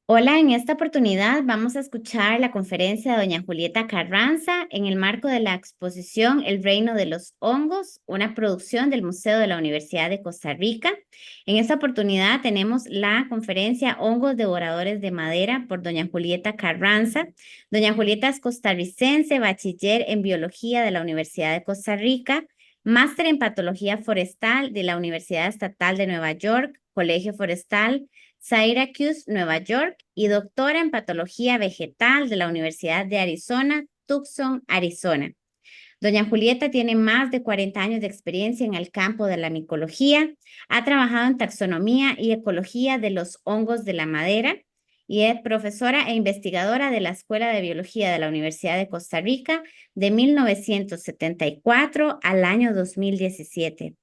Hola, en esta oportunidad vamos a escuchar la conferencia de doña Julieta Carranza en el marco de la exposición El Reino de los Hongos, una producción del Museo de la Universidad de Costa Rica. En esta oportunidad tenemos la conferencia Hongos Devoradores de Madera por doña Julieta Carranza. Doña Julieta es costarricense, bachiller en biología de la Universidad de Costa Rica, máster en patología forestal de la Universidad Estatal de Nueva York, Colegio Forestal Syracuse, Nueva York, y doctora en patología vegetal de la Universidad de Arizona, Tucson, Arizona. Doña Julieta tiene más de 40 años de experiencia en el campo de la micología, ha trabajado en taxonomía y ecología de los hongos de la madera y es profesora e investigadora de la Escuela de Biología de la Universidad de Costa Rica de 1974 al año 2017.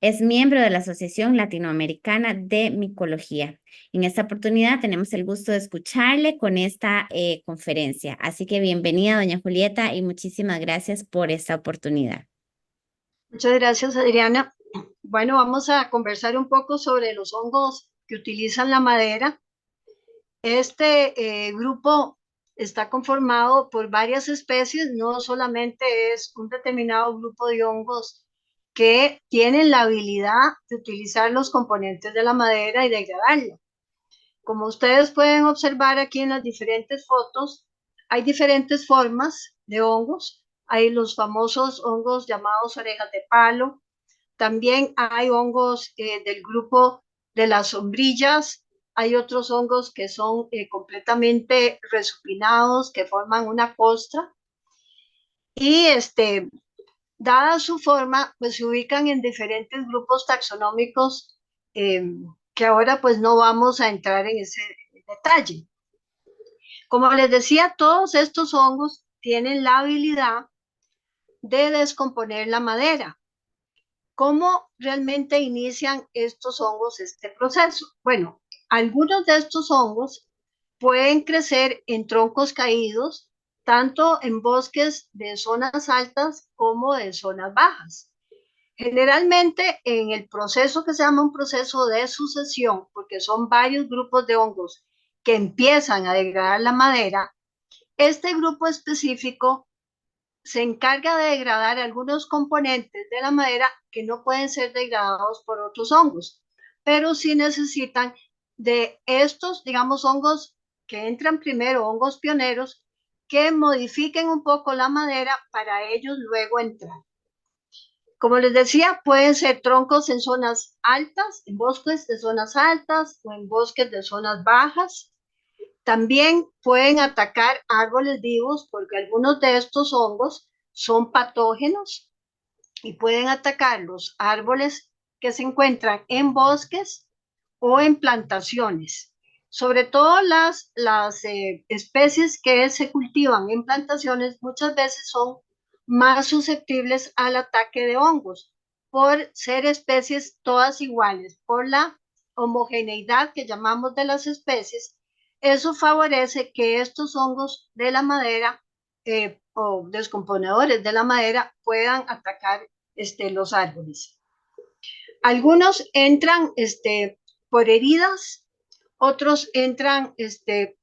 Es miembro de la Asociación Latinoamericana de Micología. En esta oportunidad tenemos el gusto de escucharle con esta conferencia. Así que bienvenida, doña Julieta, y muchísimas gracias por esta oportunidad. Muchas gracias, Adriana. Bueno, vamos a conversar un poco sobre los hongos que utilizan la madera. Este grupo está conformado por varias especies, no solamente es un determinado grupo de hongos que tienen la habilidad de utilizar los componentes de la madera y degradarlo. Como ustedes pueden observar aquí en las diferentes fotos, hay diferentes formas de hongos. Hay los famosos hongos llamados orejas de palo. También hay hongos del grupo de las sombrillas. Hay otros hongos que son completamente resupinados, que forman una costra. Y dada su forma, pues se ubican en diferentes grupos taxonómicos eh, que ahora pues no vamos a entrar en ese detalle. Como les decía, todos estos hongos tienen la habilidad de descomponer la madera. ¿Cómo realmente inician estos hongos este proceso? Bueno, algunos de estos hongos pueden crecer en troncos caídos, tanto en bosques de zonas altas como de zonas bajas. Generalmente en el proceso que se llama un proceso de sucesión, porque son varios grupos de hongos que empiezan a degradar la madera, este grupo específico se encarga de degradar algunos componentes de la madera que no pueden ser degradados por otros hongos, pero sí necesitan de estos, digamos, hongos que entran primero, hongos pioneros, que modifiquen un poco la madera para ellos luego entrar. Como les decía, pueden ser troncos en zonas altas, en bosques de zonas altas o en bosques de zonas bajas. También pueden atacar árboles vivos porque algunos de estos hongos son patógenos y pueden atacar los árboles que se encuentran en bosques o en plantaciones. Sobre todo las especies que se cultivan en plantaciones muchas veces son más susceptibles al ataque de hongos por ser especies todas iguales, por la homogeneidad que llamamos de las especies. Eso favorece que estos hongos de la madera o descomponedores de la madera puedan atacar los árboles. Algunos entran por heridas, otros entran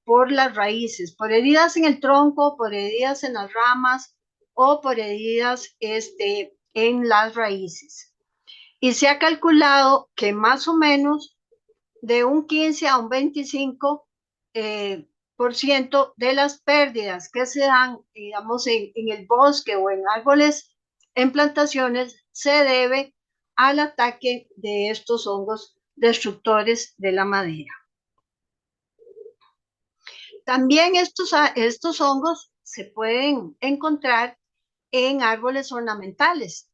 por las raíces, por heridas en el tronco, por heridas en las ramas o por heridas en las raíces. Y se ha calculado que más o menos de un 15 a un 25 por ciento de las pérdidas que se dan, digamos, en el bosque o en árboles, en plantaciones, se debe al ataque de estos hongos destructores de la madera. También estos hongos se pueden encontrar en árboles ornamentales.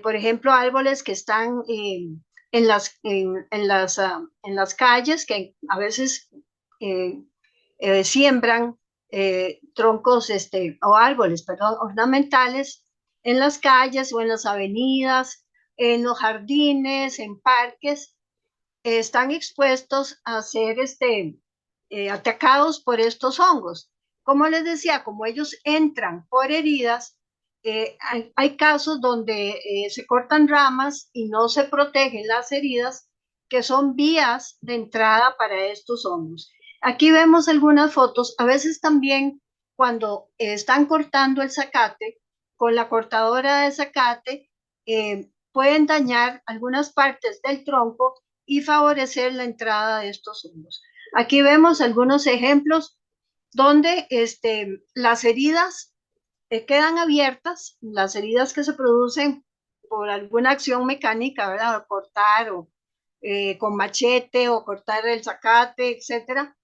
Por ejemplo, árboles que están en las calles, que a veces eh, siembran troncos o árboles, perdón, ornamentales en las calles o en las avenidas, en los jardines, en parques, están expuestos a ser atacados por estos hongos. Como les decía, como ellos entran por heridas, hay casos donde se cortan ramas y no se protegen las heridas, que son vías de entrada para estos hongos. Aquí vemos algunas fotos. A veces también cuando están cortando el zacate, con la cortadora de zacate, pueden dañar algunas partes del tronco y favorecer la entrada de estos hongos. Aquí vemos algunos ejemplos donde las heridas quedan abiertas, las heridas que se producen por alguna acción mecánica, ¿verdad? O cortar o con machete o cortar el zacate, etcétera,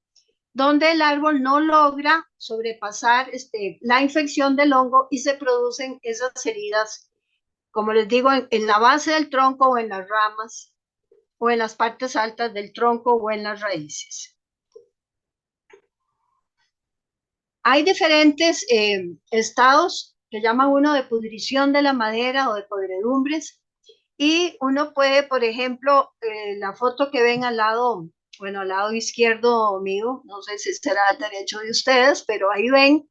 donde el árbol no logra sobrepasar la infección del hongo y se producen esas heridas, como les digo, en la base del tronco o en las ramas o en las partes altas del tronco o en las raíces. Hay diferentes estados que llaman uno de pudrición de la madera o de podredumbres, y uno puede, por ejemplo, la foto que ven al lado, bueno, al lado izquierdo mío, no sé si será el derecho de ustedes, pero ahí ven,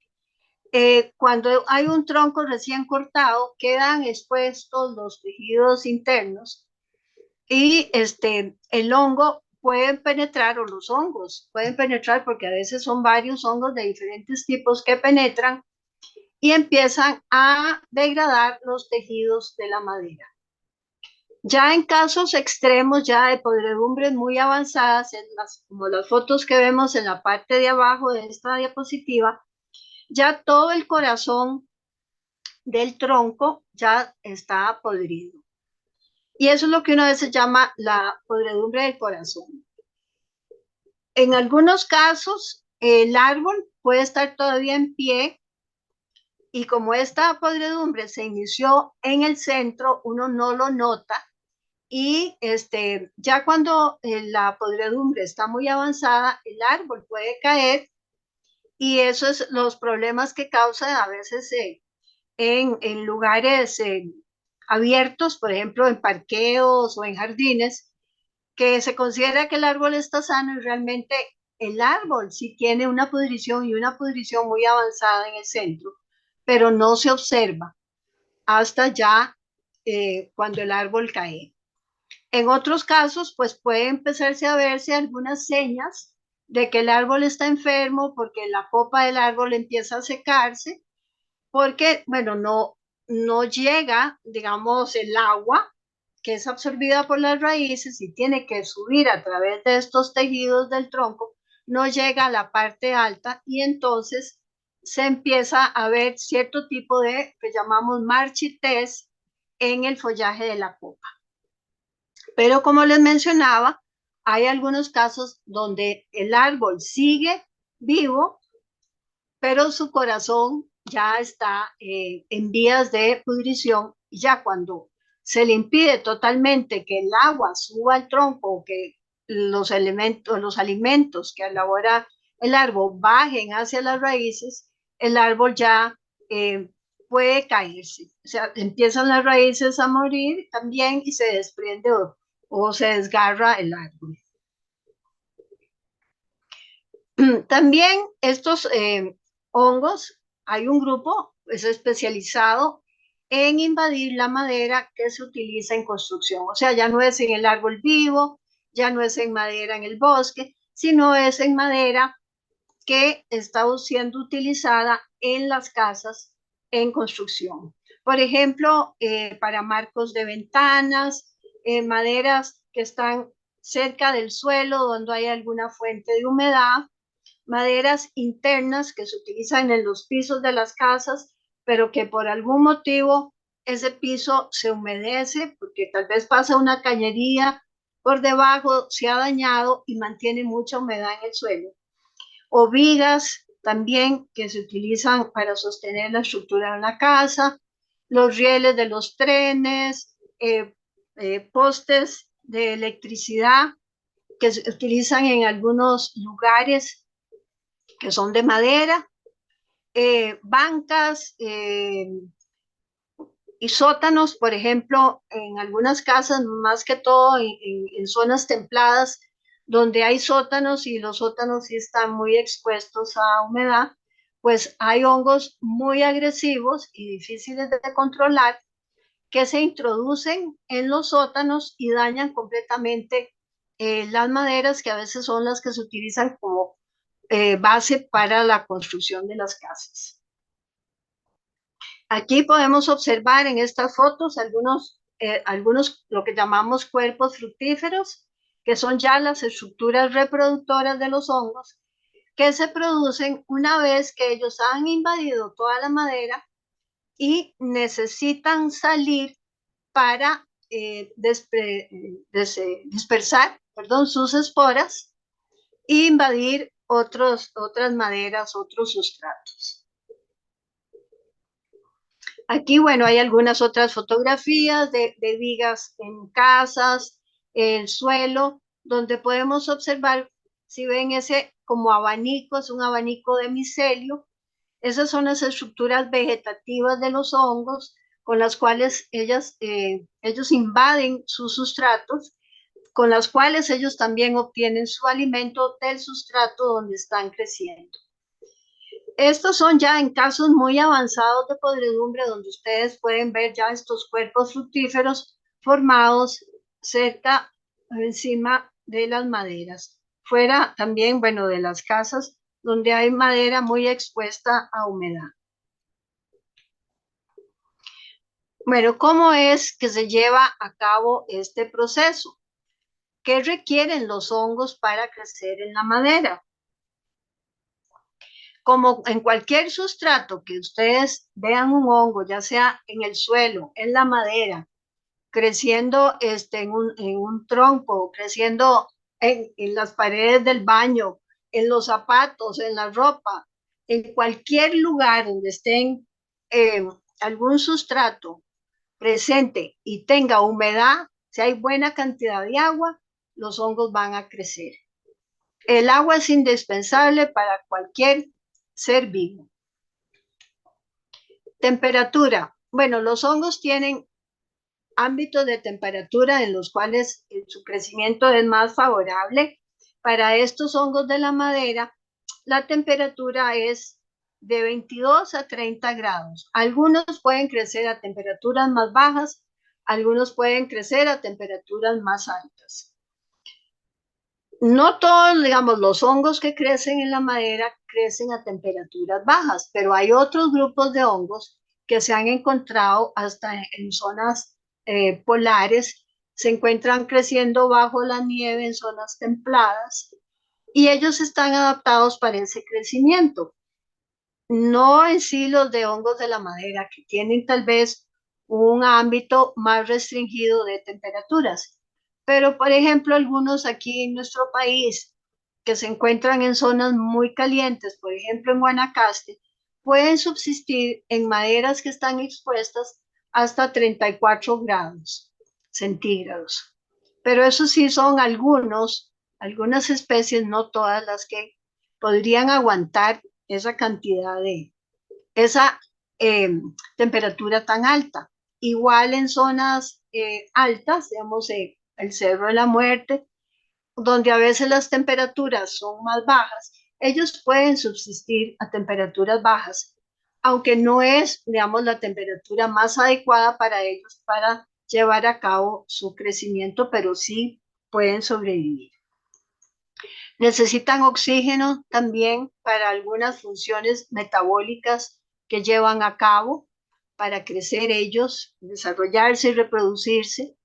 cuando hay un tronco recién cortado, quedan expuestos los tejidos internos y el hongo puede penetrar, o los hongos pueden penetrar, porque a veces son varios hongos de diferentes tipos que penetran y empiezan a degradar los tejidos de la madera. Ya en casos extremos, ya de podredumbres muy avanzadas, como las fotos que vemos en la parte de abajo de esta diapositiva, ya todo el corazón del tronco ya está podrido. Y eso es lo que uno a veces llama la podredumbre del corazón. En algunos casos, el árbol puede estar todavía en pie, y como esta podredumbre se inició en el centro, uno no lo nota, y ya cuando la podredumbre está muy avanzada, el árbol puede caer, y eso es los problemas que causa a veces en lugares abiertos, por ejemplo, en parqueos o en jardines, que se considera que el árbol está sano y realmente el árbol sí tiene una pudrición, y una pudrición muy avanzada en el centro, pero no se observa hasta ya cuando el árbol cae. En otros casos, pues puede empezarse a verse algunas señas de que el árbol está enfermo, porque la copa del árbol empieza a secarse, porque, bueno, no llega, digamos, el agua que es absorbida por las raíces y tiene que subir a través de estos tejidos del tronco, no llega a la parte alta, y entonces se empieza a ver cierto tipo de, que llamamos marchitez, en el follaje de la copa. Pero como les mencionaba, hay algunos casos donde el árbol sigue vivo, pero su corazón ya está en vías de pudrición, y ya cuando se le impide totalmente que el agua suba al tronco, o que los elementos, los alimentos que elabora el árbol bajen hacia las raíces, el árbol ya puede caerse. O sea, empiezan las raíces a morir también y se desprende o se desgarra el árbol. También estos hongos, hay un grupo es especializado en invadir la madera que se utiliza en construcción. O sea, ya no es en el árbol vivo, ya no es en madera en el bosque, sino es en madera que está siendo utilizada en las casas en construcción. Por ejemplo, para marcos de ventanas, maderas que están cerca del suelo donde hay alguna fuente de humedad, maderas internas que se utilizan en los pisos de las casas, pero que por algún motivo ese piso se humedece, porque tal vez pasa una cañería por debajo, se ha dañado y mantiene mucha humedad en el suelo. O vigas también que se utilizan para sostener la estructura de una casa, los rieles de los trenes, postes de electricidad que se utilizan en algunos lugares que son de madera, bancas y sótanos, por ejemplo, en algunas casas, más que todo en zonas templadas, donde hay sótanos y los sótanos sí están muy expuestos a humedad, pues hay hongos muy agresivos y difíciles de controlar, que se introducen en los sótanos y dañan completamente las maderas, que a veces son las que se utilizan como base para la construcción de las casas. Aquí podemos observar en estas fotos algunos lo que llamamos cuerpos fructíferos, que son ya las estructuras reproductoras de los hongos, que se producen una vez que ellos han invadido toda la madera y necesitan salir para dispersar, sus esporas e invadir otras maderas, otros sustratos. Aquí, bueno, hay algunas otras fotografías de vigas en casas, el suelo, donde podemos observar, si ven ese como abanico, es un abanico de micelio. Esas son las estructuras vegetativas de los hongos con las cuales ellos invaden sus sustratos, con las cuales ellos también obtienen su alimento del sustrato donde están creciendo. Estos son ya en casos muy avanzados de podredumbre, donde ustedes pueden ver ya estos cuerpos fructíferos formados cerca, encima de las maderas. Fuera también, bueno, de las casas donde hay madera muy expuesta a humedad. Bueno, ¿cómo es que se lleva a cabo este proceso? ¿Qué requieren los hongos para crecer en la madera? Como en cualquier sustrato que ustedes vean un hongo, ya sea en el suelo, en la madera, creciendo en un tronco, creciendo en las paredes del baño, en los zapatos, en la ropa, en cualquier lugar donde estén algún sustrato presente y tenga humedad, si hay buena cantidad de agua, los hongos van a crecer. El agua es indispensable para cualquier ser vivo. Temperatura. Bueno, los hongos tienen ámbitos de temperatura en los cuales su crecimiento es más favorable. Para estos hongos de la madera, la temperatura es de 22 a 30 grados. Algunos pueden crecer a temperaturas más bajas, algunos pueden crecer a temperaturas más altas. No todos, digamos, los hongos que crecen en la madera crecen a temperaturas bajas, pero hay otros grupos de hongos que se han encontrado hasta en zonas polares, se encuentran creciendo bajo la nieve en zonas templadas y ellos están adaptados para ese crecimiento. No en sí los de hongos de la madera, que tienen tal vez un ámbito más restringido de temperaturas. Pero, por ejemplo, algunos aquí en nuestro país que se encuentran en zonas muy calientes, por ejemplo en Guanacaste, pueden subsistir en maderas que están expuestas hasta 34 grados centígrados. Pero eso sí son algunas especies, no todas las que podrían aguantar esa cantidad esa eh, temperatura tan alta. Igual en zonas altas, digamos, el Cerro de la Muerte, donde a veces las temperaturas son más bajas, ellos pueden subsistir a temperaturas bajas, aunque no es, digamos, la temperatura más adecuada para ellos para llevar a cabo su crecimiento, pero sí pueden sobrevivir. Necesitan oxígeno también para algunas funciones metabólicas que llevan a cabo para crecer ellos, desarrollarse y reproducirse.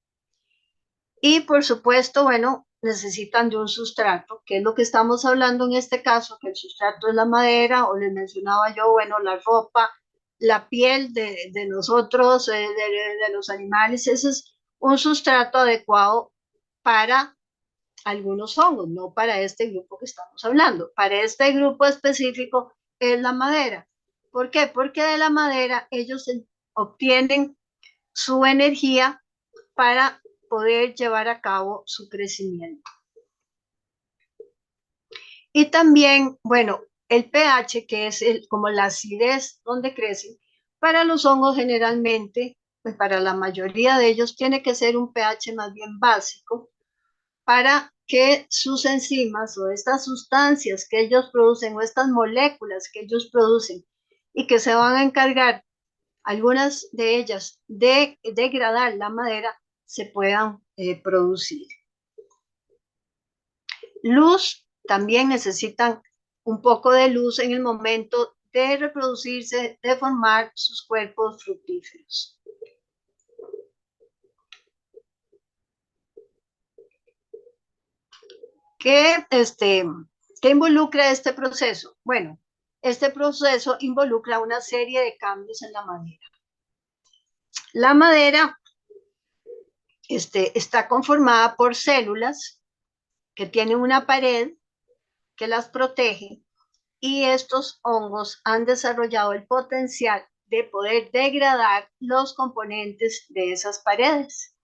Y por supuesto, bueno, necesitan de un sustrato, que es lo que estamos hablando en este caso, que el sustrato es la madera, o les mencionaba yo, bueno, la ropa, la piel de nosotros, de los animales. Ese es un sustrato adecuado para algunos hongos, no para este grupo que estamos hablando. Para este grupo específico es la madera. ¿Por qué? Porque de la madera ellos obtienen su energía para poder llevar a cabo su crecimiento. Y también, bueno, el pH, que es como la acidez donde crecen, para los hongos generalmente, pues para la mayoría de ellos tiene que ser un pH más bien básico, para que sus enzimas o estas sustancias que ellos producen o estas moléculas que ellos producen y que se van a encargar, algunas de ellas, de degradar la madera, se puedan producir. Luz, también necesitan un poco de luz en el momento de reproducirse, de formar sus cuerpos fructíferos. ¿Qué involucra este proceso? Bueno, este proceso involucra una serie de cambios en la madera. La madera está conformada por células que tienen una pared que las protege, y estos hongos han desarrollado el potencial de poder degradar los componentes de esas paredes.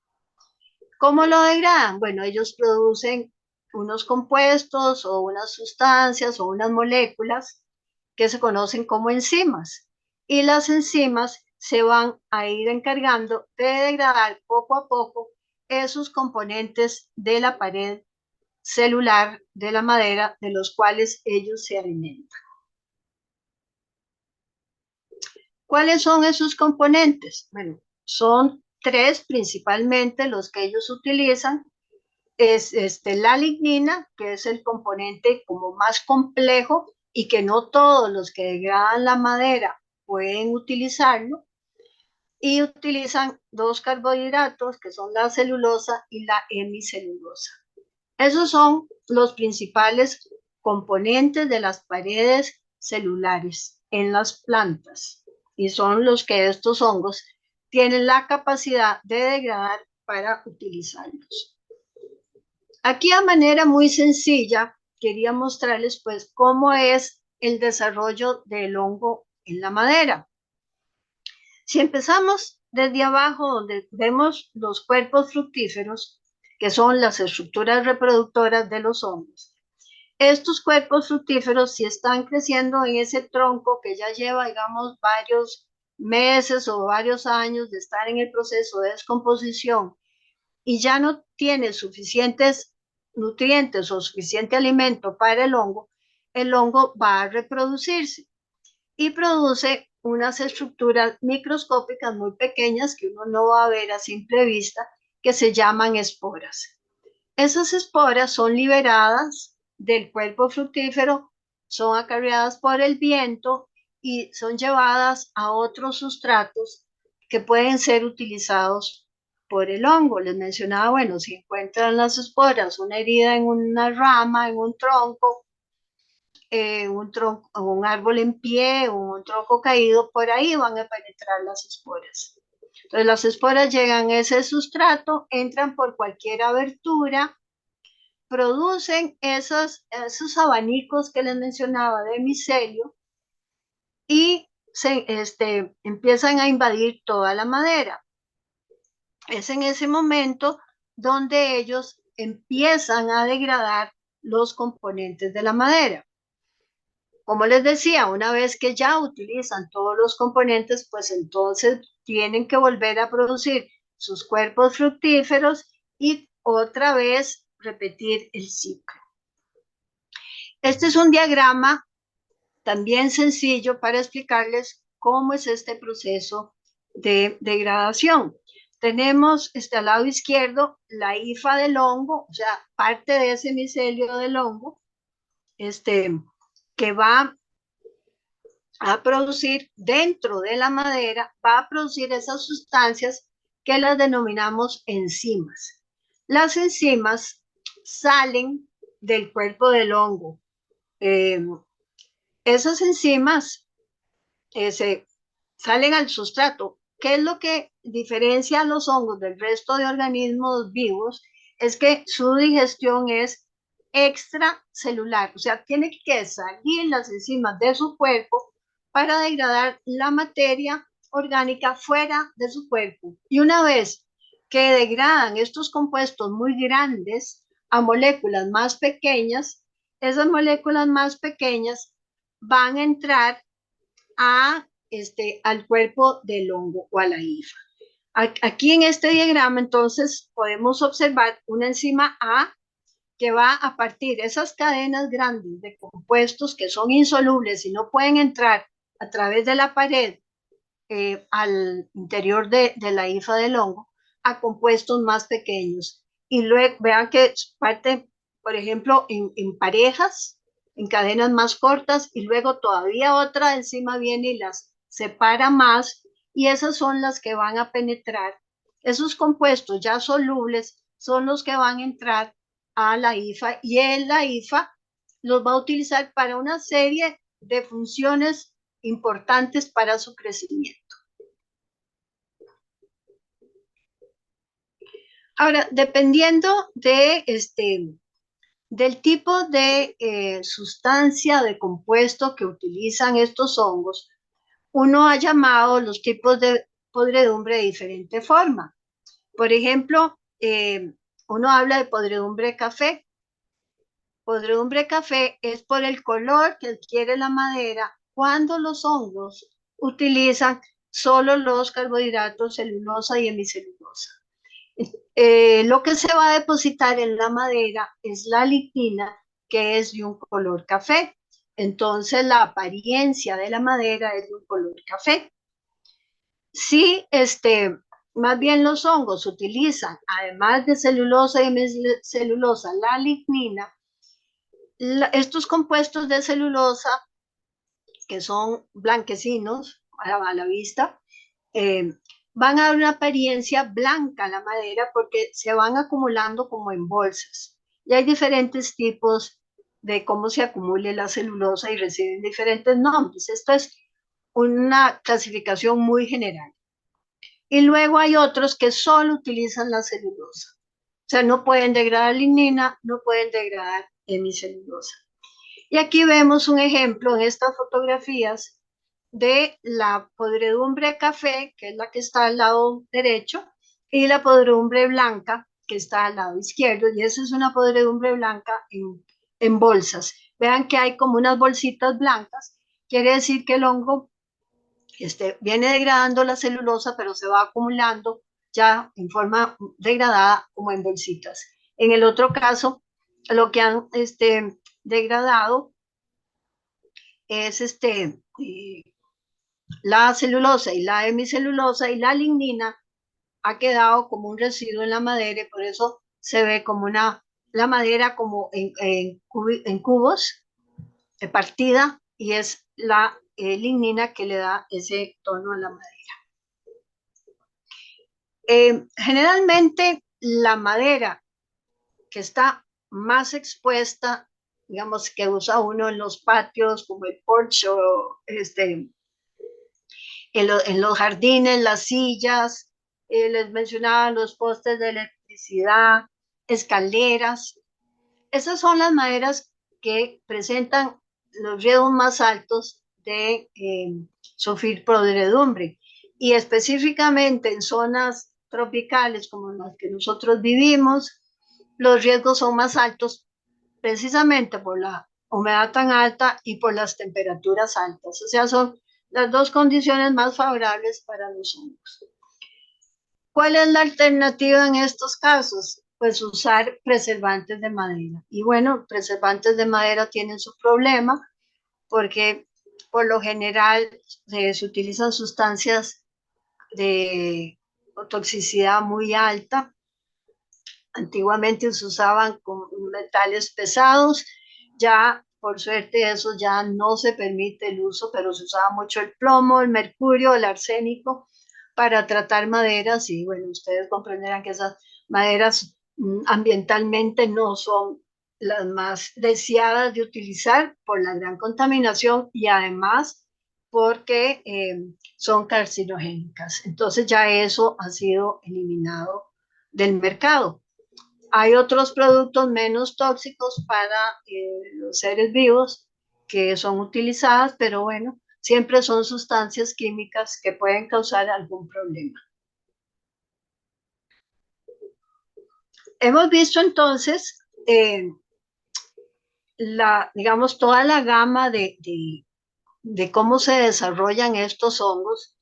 ¿Cómo lo degradan? Bueno, ellos producen unos compuestos o unas sustancias o unas moléculas que se conocen como enzimas, y las enzimas se van a ir encargando de degradar poco a poco esos componentes de la pared celular de la madera de los cuales ellos se alimentan. ¿Cuáles son esos componentes? Bueno, son tres principalmente los que ellos utilizan. Es la lignina, que es el componente como más complejo y que no todos los que degradan la madera pueden utilizarlo, y utilizan dos carbohidratos que son la celulosa y la hemicelulosa. Esos son los principales componentes de las paredes celulares en las plantas, y son los que estos hongos tienen la capacidad de degradar para utilizarlos. Aquí, a manera muy sencilla, quería mostrarles pues cómo es el desarrollo del hongo en la madera. Si empezamos desde abajo, donde vemos los cuerpos fructíferos, que son las estructuras reproductoras de los hongos, estos cuerpos fructíferos, si están creciendo en ese tronco que ya lleva, digamos, varios meses o varios años de estar en el proceso de descomposición y ya no tiene suficientes nutrientes o suficiente alimento para el hongo va a reproducirse y produce unas estructuras microscópicas muy pequeñas que uno no va a ver a simple vista, que se llaman esporas. Esas esporas son liberadas del cuerpo fructífero, son acarreadas por el viento y son llevadas a otros sustratos que pueden ser utilizados por el hongo. Les mencionaba, bueno, si encuentran las esporas, una herida en una rama, en un árbol en pie, un tronco caído, por ahí van a penetrar las esporas. Entonces las esporas llegan a ese sustrato, entran por cualquier abertura, producen esos abanicos que les mencionaba de micelio y empiezan a invadir toda la madera. Es en ese momento donde ellos empiezan a degradar los componentes de la madera. Como les decía, una vez que ya utilizan todos los componentes, pues entonces tienen que volver a producir sus cuerpos fructíferos y otra vez repetir el ciclo. Este es un diagrama también sencillo para explicarles cómo es este proceso de degradación. Tenemos al lado izquierdo la hifa del hongo, o sea, parte de ese micelio del hongo, que va a producir dentro de la madera, va a producir esas sustancias que las denominamos enzimas. Las enzimas salen del cuerpo del hongo. Esas enzimas salen al sustrato. ¿Qué es lo que diferencia a los hongos del resto de organismos vivos? Es que su digestión es extracelular, o sea, tiene que salir las enzimas de su cuerpo para degradar la materia orgánica fuera de su cuerpo. Y una vez que degradan estos compuestos muy grandes a moléculas más pequeñas, esas moléculas más pequeñas van a entrar al cuerpo del hongo o a la hifa. Aquí en este diagrama entonces podemos observar una enzima A que va a partir esas cadenas grandes de compuestos que son insolubles y no pueden entrar a través de la pared al interior de la hifa del hongo, a compuestos más pequeños. Y luego vean que parte, por ejemplo, en parejas, en cadenas más cortas y luego todavía otra encima viene y las separa más y esas son las que van a penetrar. Esos compuestos ya solubles son los que van a entrar a la IFA y en la IFA los va a utilizar para una serie de funciones importantes para su crecimiento. Ahora, dependiendo del tipo de sustancia, de compuesto que utilizan estos hongos, uno ha llamado los tipos de podredumbre de diferente forma. Por ejemplo, uno habla de podredumbre café. Podredumbre café es por el color que adquiere la madera cuando los hongos utilizan solo los carbohidratos celulosa y hemicelulosa. Lo que se va a depositar en la madera es la lignina, que es de un color café. Entonces la apariencia de la madera es de un color café. Si más bien los hongos utilizan, además de celulosa y hemicelulosa, la lignina, estos compuestos de celulosa, que son blanquecinos a la vista, van a dar una apariencia blanca a la madera porque se van acumulando como en bolsas. Y hay diferentes tipos de cómo se acumule la celulosa y reciben diferentes nombres. Esto es una clasificación muy general. Y luego hay otros que solo utilizan la celulosa. O sea, no pueden degradar lignina, no pueden degradar hemicelulosa. Y aquí vemos un ejemplo en estas fotografías de la podredumbre café, que es la que está al lado derecho, y la podredumbre blanca, que está al lado izquierdo, y esa es una podredumbre blanca en bolsas. Vean que hay como unas bolsitas blancas, quiere decir que el hongo viene degradando la celulosa, pero se va acumulando ya en forma degradada como en bolsitas. En el otro caso, lo que han degradado es la celulosa y la hemicelulosa y la lignina ha quedado como un residuo en la madera y por eso se ve como la madera como en cubos, partida, y es la lignina que le da ese tono a la madera. Generalmente la madera que está más expuesta, digamos, que usa uno en los patios, como el porche, en los jardines, las sillas, les mencionaba los postes de electricidad, escaleras. Esas son las maderas que presentan los riesgos más altos de sufrir podredumbre. Y específicamente en zonas tropicales como las que nosotros vivimos, los riesgos son más altos precisamente por la humedad tan alta y por las temperaturas altas. O sea, son las dos condiciones más favorables para los hongos. ¿Cuál es la alternativa en estos casos? Pues usar preservantes de madera. Y bueno, preservantes de madera tienen su problema porque por lo general se utilizan sustancias de toxicidad muy alta. Antiguamente se usaban con metales pesados, ya por suerte eso ya no se permite el uso, pero se usaba mucho el plomo, el mercurio, el arsénico para tratar maderas y bueno, ustedes comprenderán que esas maderas ambientalmente no son las más deseadas de utilizar por la gran contaminación y además porque son carcinogénicas. Entonces ya eso ha sido eliminado del mercado. Hay otros productos menos tóxicos para los seres vivos que son utilizadas, pero bueno, siempre son sustancias químicas que pueden causar algún problema. Hemos visto entonces, digamos, toda la gama de cómo se desarrollan estos hongos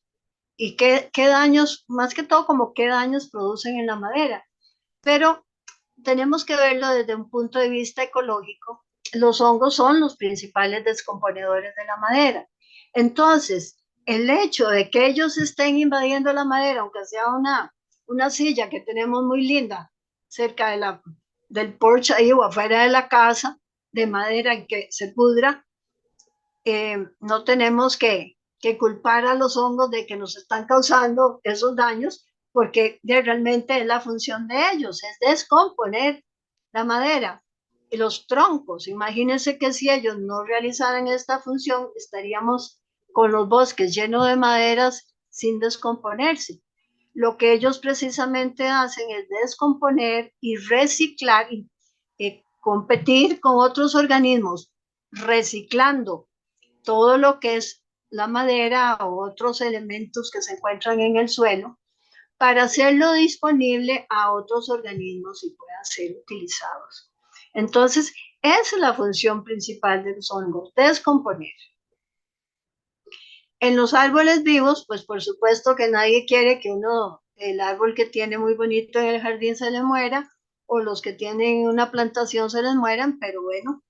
y qué daños, más que todo como qué daños producen en la madera. Pero tenemos que verlo desde un punto de vista ecológico. Los hongos son los principales descomponedores de la madera. Entonces, el hecho de que ellos estén invadiendo la madera, aunque sea una silla que tenemos muy linda cerca del porche ahí o afuera de la casa, de madera y que se pudra, no tenemos que culpar a los hongos de que nos están causando esos daños, porque realmente es la función de ellos, es descomponer la madera y los troncos. Imagínense que si ellos no realizaran esta función, estaríamos con los bosques llenos de maderas sin descomponerse. Lo que ellos precisamente hacen es descomponer y reciclar y competir con otros organismos, reciclando todo lo que es la madera o otros elementos que se encuentran en el suelo para hacerlo disponible a otros organismos y puedan ser utilizados. Entonces, esa es la función principal de los hongos, descomponer. En los árboles vivos, pues por supuesto que nadie quiere que el árbol que tiene muy bonito en el jardín se le muera, o los que tienen una plantación se les mueran, pero bueno,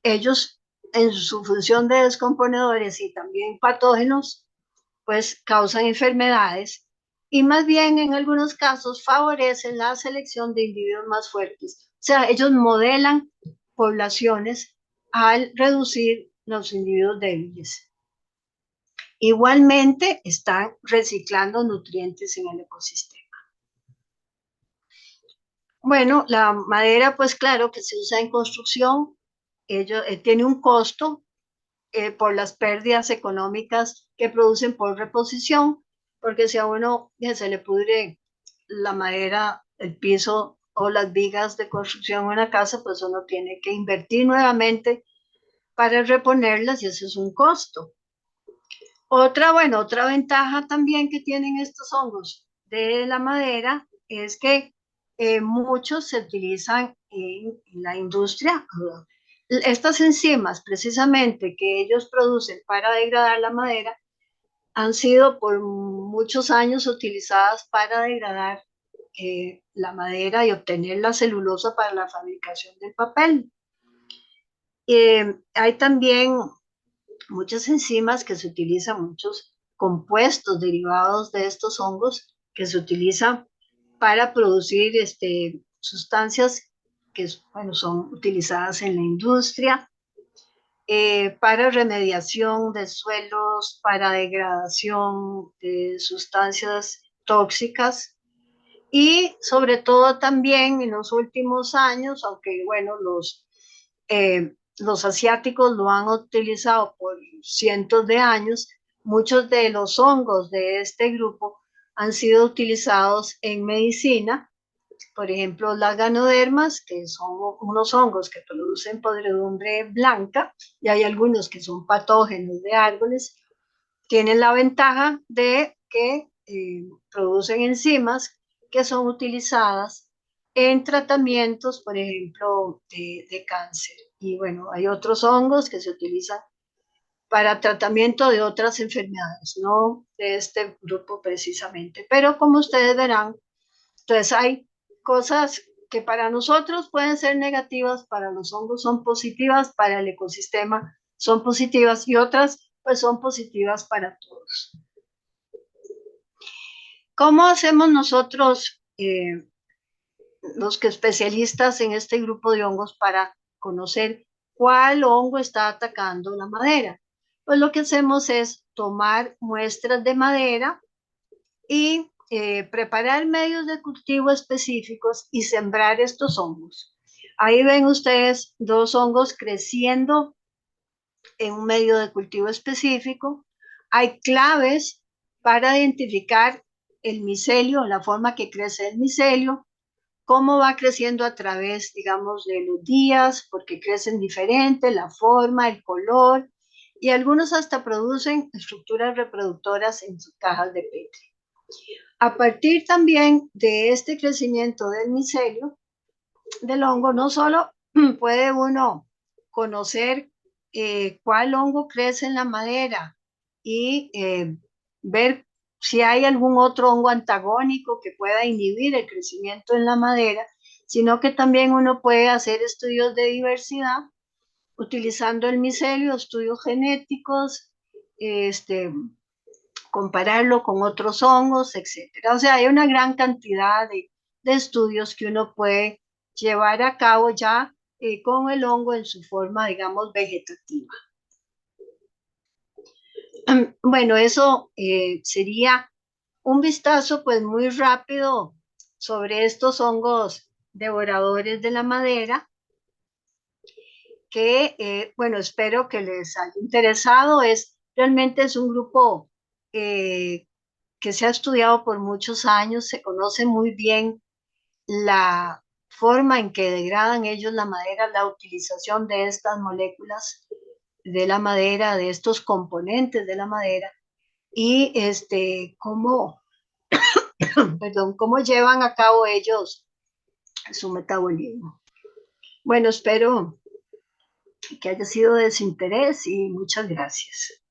ellos en su función de descomponedores y también patógenos, pues causan enfermedades y más bien en algunos casos favorecen la selección de individuos más fuertes. O sea, ellos modelan poblaciones al reducir los individuos débiles. Igualmente están reciclando nutrientes en el ecosistema. Bueno, la madera, pues claro que se usa en construcción, tiene un costo por las pérdidas económicas que producen por reposición, porque si a uno se le pudre la madera, el piso o las vigas de construcción en una casa, pues uno tiene que invertir nuevamente para reponerlas y eso es un costo. Otra ventaja también que tienen estos hongos de la madera es que muchos se utilizan en la industria. Estas enzimas, precisamente, que ellos producen para degradar la madera, han sido por muchos años utilizadas para degradar la madera y obtener la celulosa para la fabricación del papel. Hay también muchas enzimas que se utilizan, muchos compuestos derivados de estos hongos que se utilizan para producir sustancias que bueno, son utilizadas en la industria, para remediación de suelos, para degradación de sustancias tóxicas y sobre todo también en los últimos años, aunque bueno, los asiáticos lo han utilizado por cientos de años, muchos de los hongos de este grupo han sido utilizados en medicina. Por ejemplo, las ganodermas, que son unos hongos que producen podredumbre blanca, y hay algunos que son patógenos de árboles, tienen la ventaja de que producen enzimas que son utilizadas en tratamientos, por ejemplo, de cáncer. Y bueno, hay otros hongos que se utilizan para tratamiento de otras enfermedades, no de este grupo precisamente. Pero como ustedes verán, entonces hay cosas que para nosotros pueden ser negativas, para los hongos son positivas, para el ecosistema son positivas y otras pues son positivas para todos. ¿Cómo hacemos nosotros, los que especialistas en este grupo de hongos, para conocer cuál hongo está atacando la madera? Pues lo que hacemos es tomar muestras de madera y preparar medios de cultivo específicos y sembrar estos hongos. Ahí ven ustedes dos hongos creciendo en un medio de cultivo específico. Hay claves para identificar el micelio, la forma que crece el micelio, cómo va creciendo a través, digamos, de los días, porque crecen diferente, la forma, el color, y algunos hasta producen estructuras reproductoras en sus cajas de Petri. A partir también de este crecimiento del micelio, del hongo, no solo puede uno conocer cuál hongo crece en la madera y ver si hay algún otro hongo antagónico que pueda inhibir el crecimiento en la madera, sino que también uno puede hacer estudios de diversidad utilizando el micelio, estudios genéticos, compararlo con otros hongos, etcétera. O sea, hay una gran cantidad de estudios que uno puede llevar a cabo ya con el hongo en su forma, digamos, vegetativa. Bueno, eso sería un vistazo pues muy rápido sobre estos hongos devoradores de la madera que, bueno, espero que les haya interesado. Realmente es un grupo eh, que se ha estudiado por muchos años, se conoce muy bien la forma en que degradan ellos la madera, la utilización de estas moléculas de la madera, de estos componentes de la madera, y cómo, perdón, cómo llevan a cabo ellos su metabolismo. Bueno, espero que haya sido de su interés y muchas gracias.